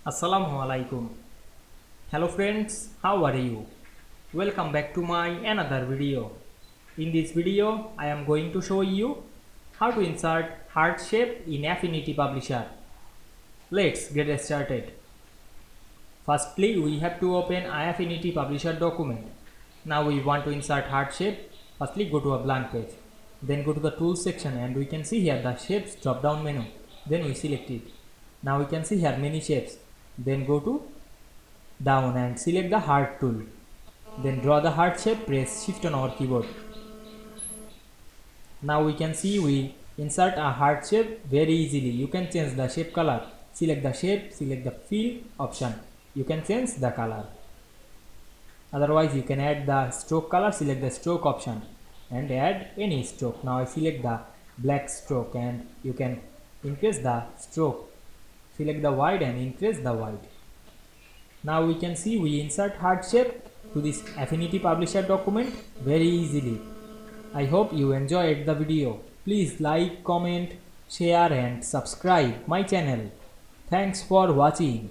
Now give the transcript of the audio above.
Assalamu Walaikum. Hello friends, how are you? Welcome back to my another video. In this video, I am going to show you how to insert heart shape in Affinity Publisher. Let's get started. Firstly, we have to open Affinity Publisher document. Now we want to insert heart shape. Firstly, go to a blank page. Then go to the tools section and we can see here the shapes drop down menu. Then we select it. Now we can see here many shapes. Then go to down and select the heart tool. Then draw the heart shape, press shift on our keyboard. Now we can see we insert a heart shape very easily. You can change the shape color. Select the shape, select the fill option. You can change the color. Otherwise you can add the stroke color, select the stroke option and add any stroke. Now I select the black stroke and you can increase the stroke. Select the wide and increase the wide. Now we can see we insert heart shape to this Affinity Publisher document very easily. I hope you enjoyed the video. Please like, comment, share and subscribe my channel. Thanks for watching.